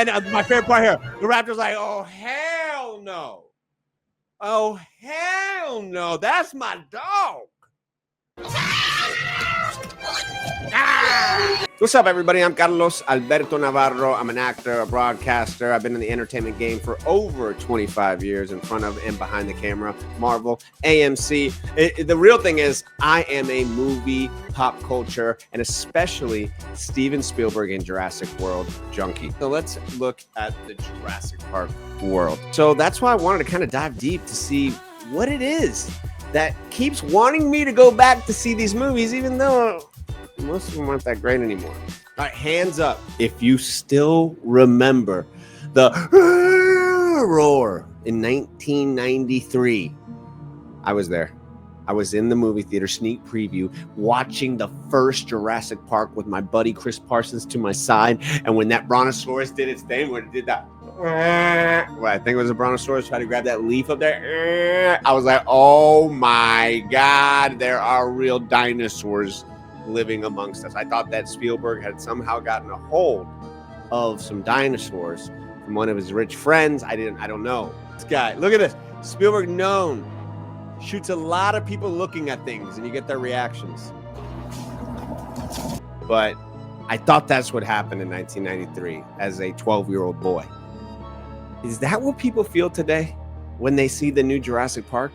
And my favorite part here, the raptor's like, oh, hell no. Oh, hell no. That's my dog. What's up, everybody? I'm Carlos Alberto Navarro. I'm an actor, a broadcaster. I've been in the entertainment game for over 25 years in front of and behind the camera. Marvel, AMC. The real thing is I am a movie, pop culture, and especially Steven Spielberg and Jurassic World junkie. So let's look at the Jurassic Park world. So that's why I wanted to kind of dive deep to see what it is that keeps wanting me to go back to see these movies, even though most of them aren't that great anymore. All right, hands up if you still remember the roar in 1993. I was there. I was in the movie theater, sneak preview, watching the first Jurassic Park with my buddy Chris Parsons to my side. And when that brontosaurus did its thing, when it did that, well, I think it was a brontosaurus trying to grab that leaf up there, I was like, oh my God, there are real dinosaurs living amongst us. I thought that Spielberg had somehow gotten a hold of some dinosaurs from one of his rich friends. I don't know. This guy, look at this. Spielberg known shoots a lot of people looking at things and you get their reactions. But I thought that's what happened in 1993 as a 12-year-old boy. Is that what people feel today when they see the new Jurassic Park?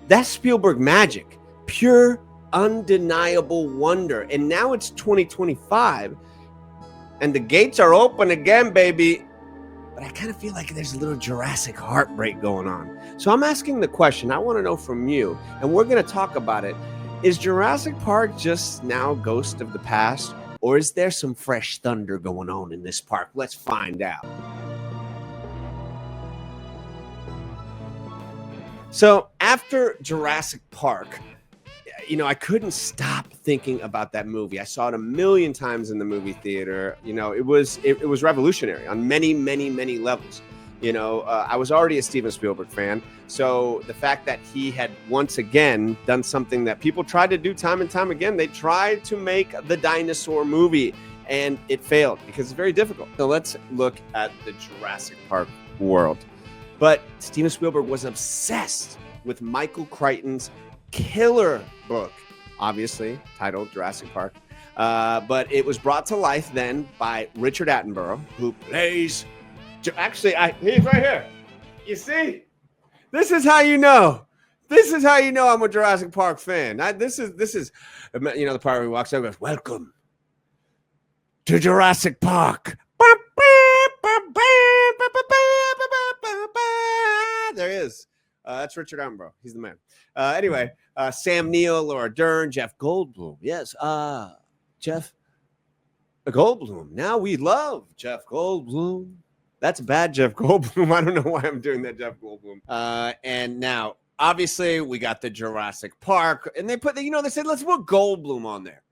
That's Spielberg magic, pure undeniable wonder. And now it's 2025 and the gates are open again, baby. But I kind of feel like there's a little Jurassic heartbreak going on. So I'm asking the question I want to know from you, and we're going to talk about it. Is Jurassic Park just now ghost of the past, or is there some fresh thunder going on in this park? Let's find out. So after Jurassic Park, I couldn't stop thinking about that movie. I saw it a million times in the movie theater. It was revolutionary on many, many, many levels. I was already a Steven Spielberg fan. So the fact that he had once again done something that people tried to do time and time again, they tried to make the dinosaur movie and it failed because it's very difficult. So let's look at the Jurassic Park world. But Steven Spielberg was obsessed with Michael Crichton's killer book, obviously titled Jurassic Park, but it was brought to life then by Richard Attenborough, who plays. Actually, he's right here. You see, this is how you know. This is how you know I'm a Jurassic Park fan. This is the part where he walks over and goes, "Welcome to Jurassic Park." There he is. That's Richard Attenborough. He's the man. Anyway, Sam Neill, Laura Dern, Jeff Goldblum. Yes, Jeff Goldblum. Now we love Jeff Goldblum. That's bad, Jeff Goldblum. I don't know why I'm doing that, Jeff Goldblum. And now, obviously, we got the Jurassic Park. And they said, let's put Goldblum on there.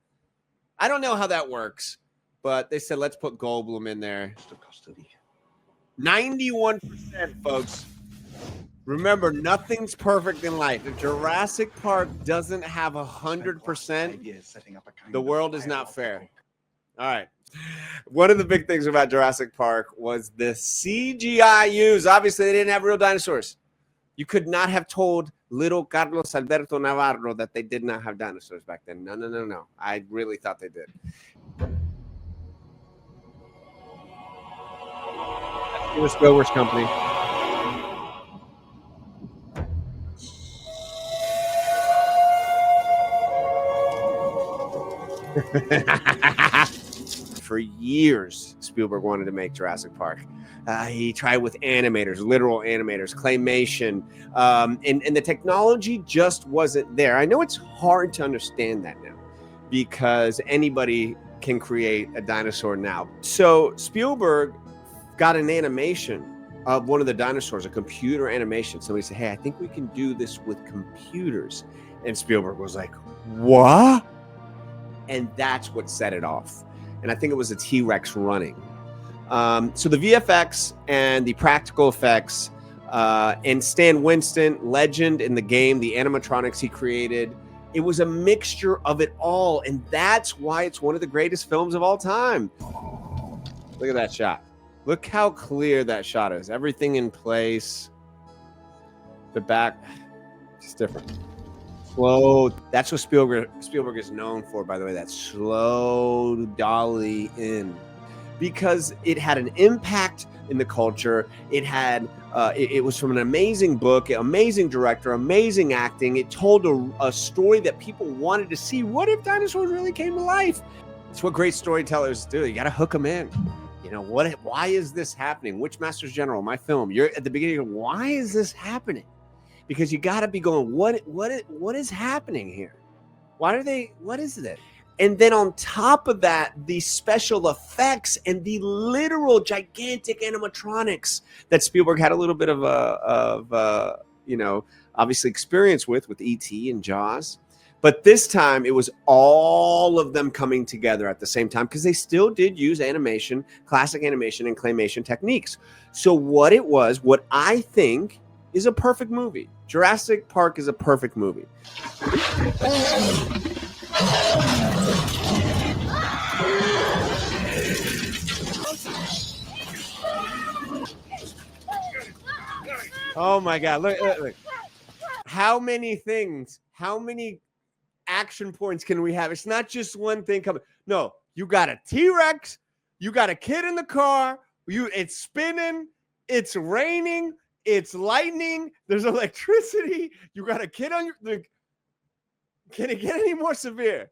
I don't know how that works, but they said, let's put Goldblum in there. 91%, folks. Remember, nothing's perfect in life. If Jurassic Park doesn't have 100%, the world is not fair. All right. One of the big things about Jurassic Park was the CGI used. Obviously, they didn't have real dinosaurs. You could not have told little Carlos Alberto Navarro that they did not have dinosaurs back then. No. I really thought they did. It was Spielberg's company. For years, Spielberg wanted to make Jurassic Park. He tried with animators, literal animators, claymation, and the technology just wasn't there. I know it's hard to understand that now because anybody can create a dinosaur now. So Spielberg got an animation of one of the dinosaurs, a computer animation. Somebody said, hey, I think we can do this with computers. And Spielberg was like, what? And that's what set it off. And I think it was a T-Rex running. So the VFX and the practical effects and Stan Winston, legend in the game, the animatronics he created, it was a mixture of it all. And that's why it's one of the greatest films of all time. Look at that shot. Look how clear that shot is. Everything in place. The back, it's different. Slow. That's what Spielberg is known for, by the way, that slow dolly in. Because it had an impact in the culture. It had, it was from an amazing book, amazing director, amazing acting. It told a story that people wanted to see. What if dinosaurs really came to life? It's what great storytellers do. You got to hook them in. You know, why is this happening? Which Masters General, my film, you're at the beginning, why is this happening? Because you got to be going, what is happening here? What is it? And then on top of that, the special effects and the literal gigantic animatronics that Spielberg had a little bit of obviously experience with E.T. and Jaws. But this time it was all of them coming together at the same time because they still did use animation, classic animation and claymation techniques. So what I think is a perfect movie. Jurassic Park is a perfect movie. Oh my God, look. How many action points can we have? It's not just one thing coming. No, you got a T-Rex, you got a kid in the car, it's spinning, it's raining, it's lightning, there's electricity, you got a kid on your... Can it get any more severe?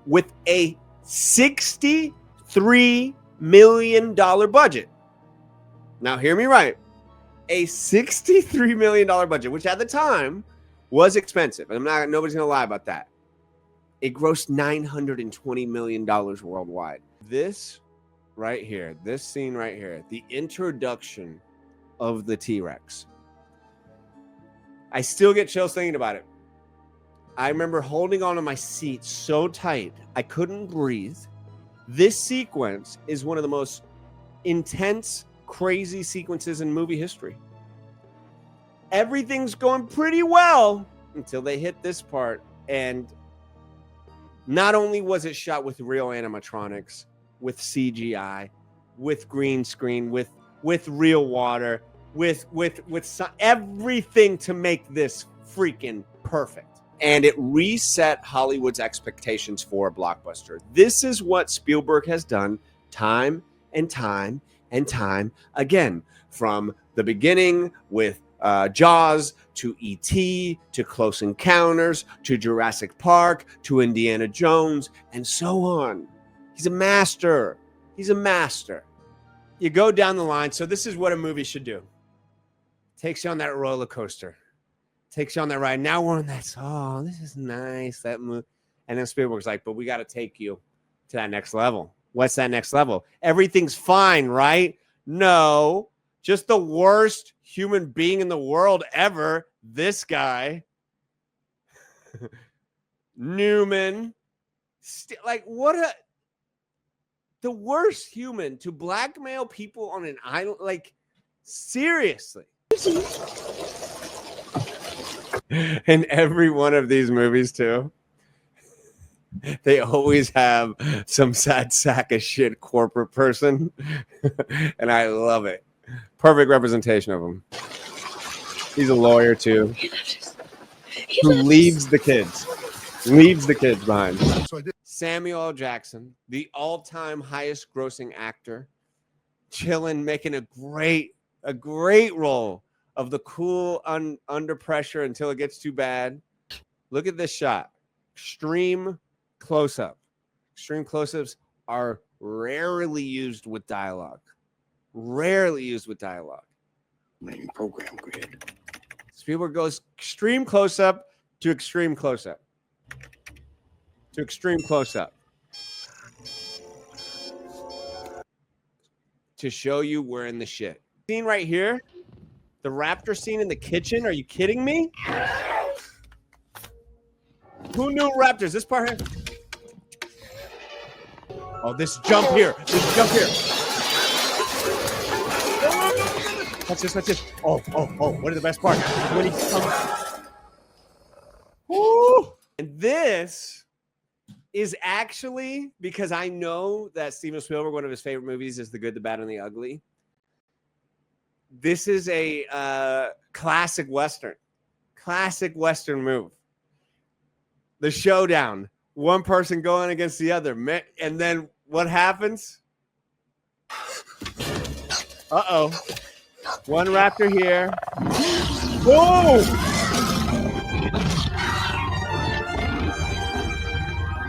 With a $63 million budget. Now, hear me right. A $63 million budget, which at the time was expensive. Nobody's going to lie about that. It grossed $920 million worldwide. This right here, this scene right here, the introduction of the T-Rex. I still get chills thinking about it. I remember holding onto my seat so tight, I couldn't breathe. This sequence is one of the most intense, crazy sequences in movie history. Everything's going pretty well until they hit this part. And not only was it shot with real animatronics, with CGI, with green screen, with real water, with everything to make this freaking perfect. And it reset Hollywood's expectations for a blockbuster. This is what Spielberg has done time and time and time again, from the beginning with Jaws to E.T. to Close Encounters to Jurassic Park to Indiana Jones and so on. He's a master. He's a master. You go down the line. So this is what a movie should do. Takes you on that roller coaster. Takes you on that ride. Now we're on that. Oh, this is nice. That move. And then Spielberg's like, but we got to take you to that next level. What's that next level? Everything's fine, right? No, just the worst human being in the world ever. This guy, Newman, the worst human to blackmail people on an island. Like, seriously. In every one of these movies too, they always have some sad sack of shit corporate person. And I love it. Perfect representation of him. He's a lawyer too, who leaves the kids behind. Samuel L. Jackson, the all-time highest grossing actor, chilling, making a great role of the cool under pressure until it gets too bad. Look at this shot. Extreme close-up. Extreme close-ups are rarely used with dialogue. Main program grid. Spielberg goes extreme close-up to extreme close-up. To extreme close-up. To show you we're in the shit. Scene right here. The raptor scene in the kitchen. Are you kidding me? Who knew raptors? This part here. Oh, this jump here. Watch this. Oh. What is the best part? When he comes. Woo! And this is actually, because I know that Steven Spielberg, one of his favorite movies is The Good, the Bad, and the Ugly. This is a classic Western move. The showdown, one person going against the other. And then what happens? Uh-oh. One raptor here. Whoa!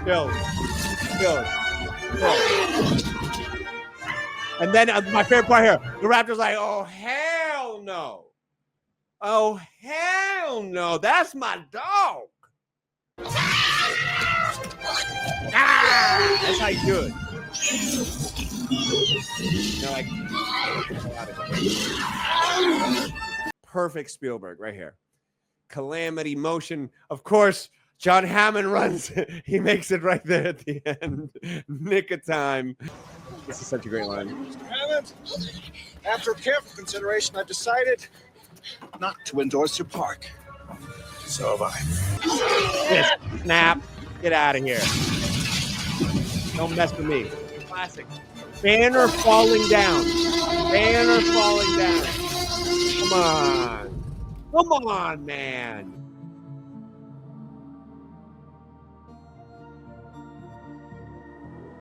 Killed. And then my favorite part here, the raptor's like, oh, hell no. Oh, hell no. That's my dog. Ah, that's how you do it. You're like, perfect Spielberg right here. Calamity motion. Of course, John Hammond runs. He makes it right there at the end. Nick of time. This is such a great line. Mr. Hammond, after careful consideration, I've decided not to endorse your park. So have I. Yes. Snap. Get out of here. Don't mess with me. Classic. Banner falling down. Banner falling down. Come on. Come on, man.